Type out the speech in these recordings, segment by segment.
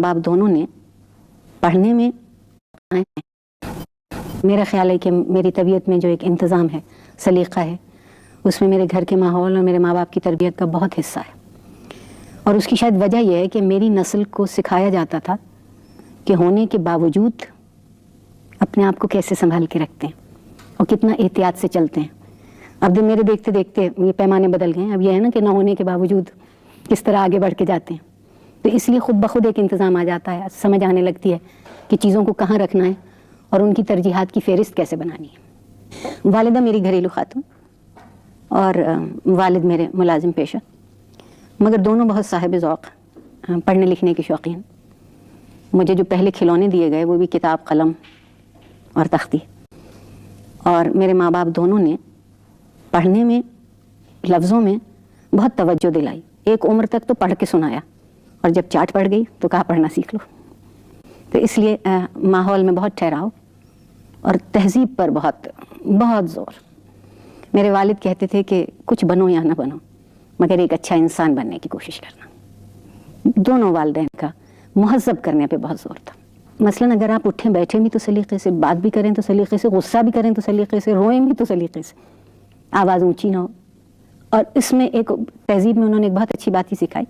باپ دونوں نے پڑھنے میں میرا خیال ہے کہ میری طبیعت میں جو ایک انتظام ہے، سلیقہ ہے، اس میں میرے گھر کے ماحول اور میرے ماں باپ کی تربیت کا بہت حصہ ہے. اور اس کی شاید وجہ یہ ہے کہ میری نسل کو سکھایا جاتا تھا کہ ہونے کے باوجود اپنے آپ کو کیسے سنبھال کے رکھتے ہیں اور کتنا احتیاط سے چلتے ہیں. اب جو میرے دیکھتے دیکھتے یہ پیمانے بدل گئے ہیں. اب یہ ہے نا کہ نہ ہونے کے باوجود کس طرح آگے بڑھ کے جاتے ہیں. تو اس لیے خود بخود ایک انتظام آ جاتا ہے، سمجھ آنے لگتی ہے کہ چیزوں کو کہاں رکھنا ہے اور ان کی ترجیحات کی فہرست کیسے بنانی ہے. والدہ میری گھریلو خاتون اور والد میرے ملازم پیشہ، مگر دونوں بہت صاحب ذوق، پڑھنے لکھنے کے شوقین. مجھے جو پہلے کھلونے دیے گئے وہ بھی کتاب، قلم اور تختی. اور میرے ماں باپ دونوں نے پڑھنے میں، لفظوں میں بہت توجہ دلائی. ایک عمر تک تو پڑھ کے سنایا، اور جب چاٹ پڑ گئی تو کہا پڑھنا سیکھ لو. تو اس لیے ماحول میں بہت ٹھہراؤ اور تہذیب پر بہت بہت زور. میرے والد کہتے تھے کہ کچھ بنو یا نہ بنو مگر ایک اچھا انسان بننے کی کوشش کرنا. دونوں والدین کا مہذب کرنے پہ بہت زور تھا. مثلاً اگر آپ اٹھیں بیٹھیں بھی تو سلیقے سے، بات بھی کریں تو سلیقے سے، غصہ بھی کریں تو سلیقے سے، روئیں بھی تو سلیقے سے، آواز اونچی نہ ہو. اور اس میں ایک تہذیب میں انہوں نے ایک بہت اچھی بات ہی سکھائی.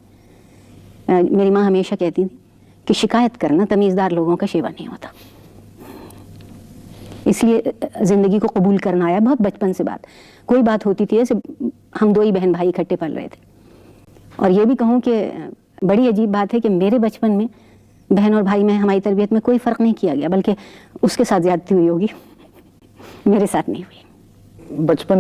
میری ماں ہمیشہ کہتی تھی کہ شکایت کرنا تمیزدار لوگوں کا شیوا نہیں ہوتا. اس لیے زندگی کو قبول کرنا آیا بہت بچپن سے. بات کوئی بات ہوتی تھی ایسے، ہم دو ہی بہن بھائی اکٹھے پل رہے تھے. اور یہ بھی کہوں کہ بڑی عجیب بات ہے کہ میرے بچپن میں بہن اور بھائی میں ہماری تربیت میں کوئی فرق نہیں کیا گیا، بلکہ اس کے ساتھ زیادتی ہوئی ہوگی، میرے ساتھ نہیں ہوئی. بچپن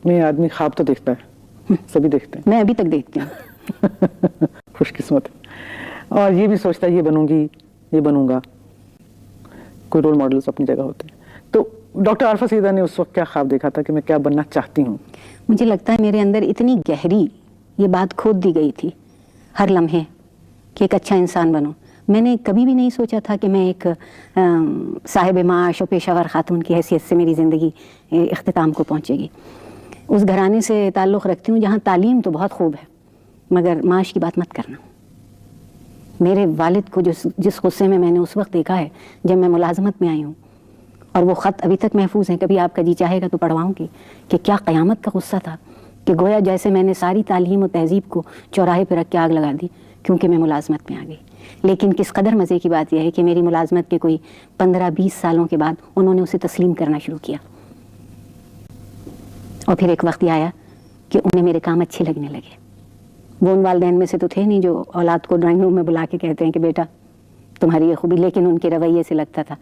میں آدمی خواب تو دیکھتا ہے، سبھی دیکھتے ہیں. میں ابھی تک دیکھتی ہوں. خوش قسمت ہے. اور یہ بھی سوچتا ہے یہ بنوں گی، یہ بنوں گا. کوئی رول ماڈلز اپنی جگہ ہوتے ہیں. تو ڈاکٹر عارفہ سیدہ نے اس وقت کیا خواب دیکھا تھا کہ میں کیا بننا چاہتی ہوں؟ مجھے لگتا ہے میرے اندر اتنی گہری یہ بات کھود دی گئی تھی ہر لمحے کہ ایک اچھا انسان بنو. میں نے کبھی بھی نہیں سوچا تھا کہ میں ایک صاحب معاش اور پیشہ ور خاتون کی حیثیت سے میری زندگی اختتام کو پہنچے گی. اس گھرانے سے تعلق رکھتی ہوں جہاں تعلیم تو بہت خوب ہے مگر معاش کی بات مت کرنا. میرے والد کو جس غصے میں نے اس وقت دیکھا ہے جب میں ملازمت میں آئی ہوں، اور وہ خط ابھی تک محفوظ ہیں، کبھی آپ کا جی چاہے گا تو پڑھواؤں گی، کہ کیا قیامت کا غصہ تھا کہ گویا جیسے میں نے ساری تعلیم و تہذیب کو چوراہے پہ رکھ کے آگ لگا دی کیونکہ میں ملازمت میں آ گئی. لیکن کس قدر مزے کی بات یہ ہے کہ میری ملازمت کے کوئی 15-20 سالوں کے بعد انہوں نے اسے تسلیم کرنا شروع کیا. اور پھر ایک وقت یہ آیا کہ انہیں میرے کام اچھے لگنے لگے. وہ ان والدین میں سے تو تھے نہیں جو اولاد کو ڈرائنگ روم میں بلا کے کہتے ہیں کہ بیٹا تمہاری یہ خوبی، لیکن ان کے رویے سے لگتا تھا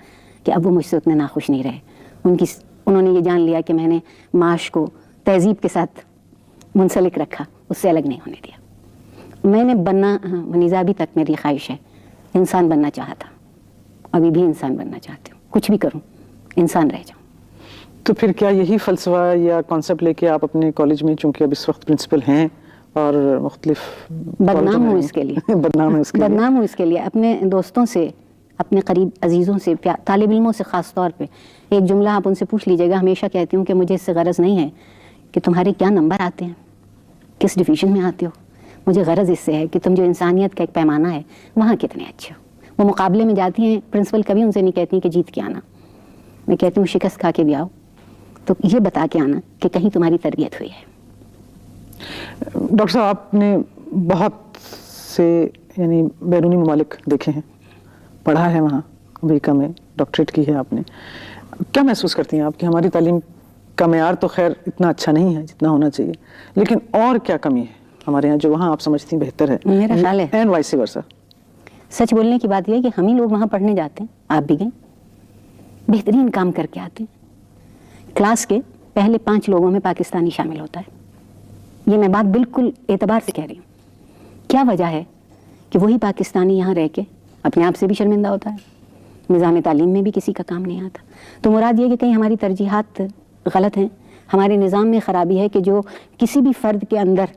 کہ اب وہ مجھ سے اتنے ناخوش نہیں رہے. انہوں نے یہ جان لیا کہ میں نے معاش کو تہذیب کے ساتھ منسلک رکھا، اس سے الگ نہیں ہونے دیا. میں نے بننا، منیزہ ابھی تک میری خواہش ہے، انسان بننا چاہا تھا، ابھی بھی انسان بننا چاہتی ہوں. کچھ بھی کروں انسان رہ جاؤں. تو پھر کیا یہی فلسفہ یا کانسیپٹ لے کے آپ اپنے کالج میں، چونکہ اب اس وقت پرنسپل ہیں اور مختلف بدنام ہوں اس کے لیے بدنام ہوں اس کے لیے اپنے دوستوں سے، اپنے قریب عزیزوں سے، طالب علموں سے خاص طور پہ ایک جملہ آپ ان سے پوچھ لیجیے گا، ہمیشہ کہتی ہوں کہ مجھے اس سے غرض نہیں ہے کہ تمہارے کیا نمبر آتے ہیں، کس ڈویژن میں آتے ہو. مجھے غرض اس سے ہے کہ تم جو انسانیت کا ایک پیمانہ ہے وہاں کتنے اچھے ہو. وہ مقابلے میں جاتی ہیں، پرنسپل کبھی ان سے نہیں کہتی کہ جیت کے آنا، میں کہتی ہوں شکست کھا کے بھی آؤ تو یہ بتا کے آنا کہ کہیں تمہاری تربیت ہوئی ہے. ڈاکٹر صاحب آپ نے بہت سے یعنی بیرونی ممالک دیکھے ہیں، پڑھا ہے وہاں، امریکہ میں ڈاکٹریٹ کی ہے آپ نے. کیا محسوس کرتی ہیں آپ کہ ہماری تعلیم کا معیار تو خیر اتنا اچھا نہیں ہے جتنا ہونا چاہیے، لیکن اور کیا کمی ہے ہمارے یہاں جو وہاں آپ سمجھتی ہیں بہتر ہے؟ میرا خیال ہے اینڈ وائس ورسا. سچ بولنے کی بات یہ ہے کہ ہم ہی لوگ وہاں پڑھنے جاتے ہیں، آپ بھی گئیں، بہترین کام کر کے آتے ہیں. کلاس کے پہلے 5 لوگوں میں پاکستانی شامل ہوتا ہے. یہ میں بات بالکل اعتبار سے کہہ رہی ہوں. کیا وجہ ہے کہ وہی پاکستانی یہاں رہ کے اپنے آپ سے بھی شرمندہ ہوتا ہے، نظام تعلیم میں بھی کسی کا کام نہیں آتا. تو مراد یہ کہ کہیں ہماری ترجیحات غلط ہیں، ہمارے نظام میں خرابی ہے کہ جو کسی بھی فرد کے اندر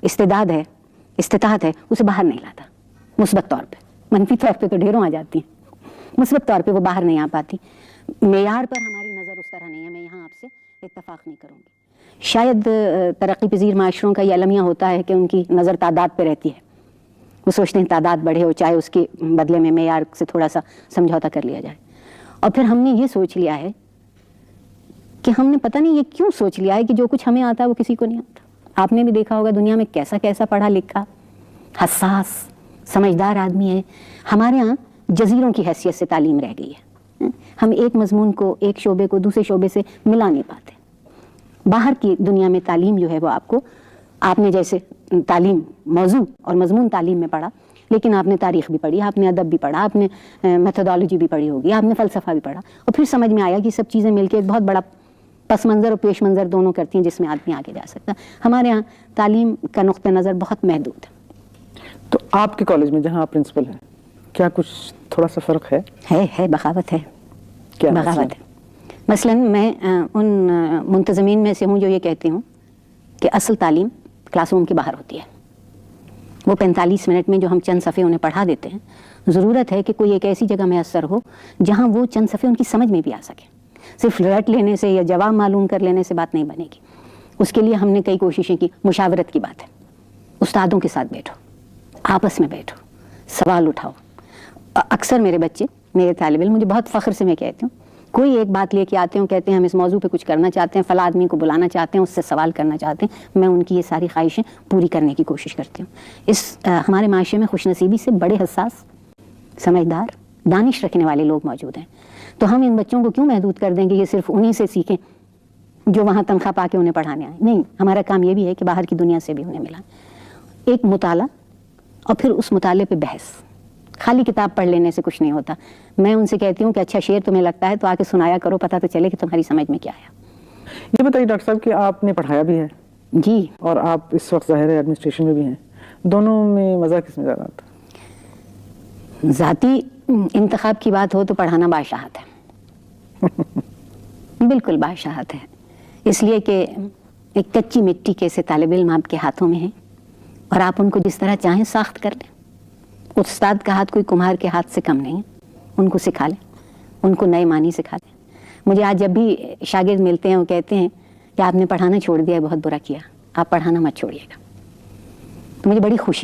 استعداد ہے، استطاعت ہے، اسے باہر نہیں لاتا. مثبت طور پہ، منفی طور پہ تو ڈھیروں آ جاتی ہیں، مثبت طور پہ وہ باہر نہیں آ پاتی. معیار پر ہماری نظر اس طرح نہیں ہے. میں یہاں آپ سے اتفاق نہیں کروں گی. شاید ترقی پذیر معاشروں کا یہ المیہ ہوتا ہے کہ ان کی نظر تعداد پہ رہتی ہے، وہ سوچتے ہیں تعداد بڑھے ہو، چاہے اس کے بدلے میں معیار سے تھوڑا سا سمجھوتا کر لیا جائے. اور پھر ہم نے یہ سوچ لیا ہے کہ ہم نے پتہ نہیں یہ کیوں سوچ لیا ہے کہ جو کچھ ہمیں آتا ہے وہ کسی کو نہیں آتا. آپ نے بھی دیکھا ہوگا دنیا میں کیسا کیسا پڑھا لکھا حساس سمجھدار آدمی ہے. ہمارے ہاں جزیروں کی حیثیت سے تعلیم رہ گئی ہے. ہم ایک مضمون کو، ایک شعبے کو دوسرے شعبے سے ملا نہیں پاتے. باہر کی دنیا میں تعلیم جو ہے وہ آپ نے جیسے تعلیم موضوع اور مضمون تعلیم میں پڑھا، لیکن آپ نے تاریخ بھی پڑھی، آپ نے ادب بھی پڑھا، آپ نے میتھڈالوجی بھی پڑھی ہوگی، آپ نے فلسفہ بھی پڑھا، اور پھر سمجھ میں آیا کہ سب چیزیں مل کے ایک بہت بڑا پس منظر اور پیش منظر دونوں کرتی ہیں جس میں آدمی آگے جا سکتا. ہمارے ہاں تعلیم کا نقطہ نظر بہت محدود ہے. تو آپ کے کالج میں جہاں آپ پرنسپل ہیں، کیا کچھ تھوڑا سا فرق ہے؟ بغاوت ہے. کیا بغاوت ہے. مثلاً میں ان منتظمین میں سے ہوں جو یہ کہتی ہوں کہ اصل تعلیم کلاس روم کے باہر ہوتی ہے. وہ 45 منٹ میں جو ہم چند صفحے انہیں پڑھا دیتے ہیں، ضرورت ہے کہ کوئی ایک ایسی جگہ میسر ہو جہاں وہ چند صفحے ان کی سمجھ میں بھی آ سکے. صرف رٹ لینے سے یا جواب معلوم کر لینے سے بات نہیں بنے گی. اس کے لیے ہم نے کئی کوششیں کی. مشاورت کی بات ہے. استادوں کے ساتھ بیٹھو، آپس میں بیٹھو، سوال اٹھاؤ. اکثر میرے بچے، میرے طالب علم، مجھے بہت فخر سے میں کہتی ہوں، کوئی ایک بات لے کے آتے ہیں، کہتے ہیں ہم اس موضوع پہ کچھ کرنا چاہتے ہیں، فلاں آدمی کو بلانا چاہتے ہیں، اس سے سوال کرنا چاہتے ہیں. میں ان کی یہ ساری خواہشیں پوری کرنے کی کوشش کرتی ہوں. ہمارے معاشرے میں خوش نصیبی سے بڑے حساس، سمجھدار، دانش رکھنے والے لوگ موجود ہیں. تو ہم ان بچوں کو کیوں محدود کر دیں کہ یہ صرف انہی سے سیکھیں جو وہاں تنخواہ پا کے انہیں پڑھانے آئیں؟ نہیں، ہمارا کام یہ بھی ہے کہ باہر کی دنیا سے بھی انہیں ملا ایک مطالعہ، اور پھر اس مطالعے پہ بحث. خالی کتاب پڑھ لینے سے کچھ نہیں ہوتا. میں ان سے کہتی ہوں کہ اچھا شعر تمہیں لگتا ہے تو آ کے سنایا کرو، پتہ تو چلے کہ تمہاری سمجھ میں کیا ہے. یہ بتائیے ڈاکٹر صاحب کہ آپ نے پڑھایا بھی ہے جی. اور آپ اس وقت ظاہر ہے ایڈمنسٹریشن میں بھی ہیں، دونوں میں مزہ کس میں زیادہ آتا ہے؟ ذاتی انتخاب کی بات ہو تو پڑھانا بادشاہت ہے. بالکل بادشاہت ہے. اس لیے کہ ایک کچی مٹی کے سے طالب علم آپ کے ہاتھوں میں ہیں اور آپ ان کو جس طرح چاہیں ساخت کر لیں. استاد کا ہاتھ کوئی کمہار کے ہاتھ سے کم نہیں ہے. ان کو سکھا لیں، ان کو نئے معنی سکھا دیں. مجھے آج جب بھی شاگرد ملتے ہیں وہ کہتے ہیں کہ آپ نے پڑھانا چھوڑ دیا ہے، بہت برا کیا، آپ پڑھانا مت چھوڑیے گا. تو مجھے بڑی خوشی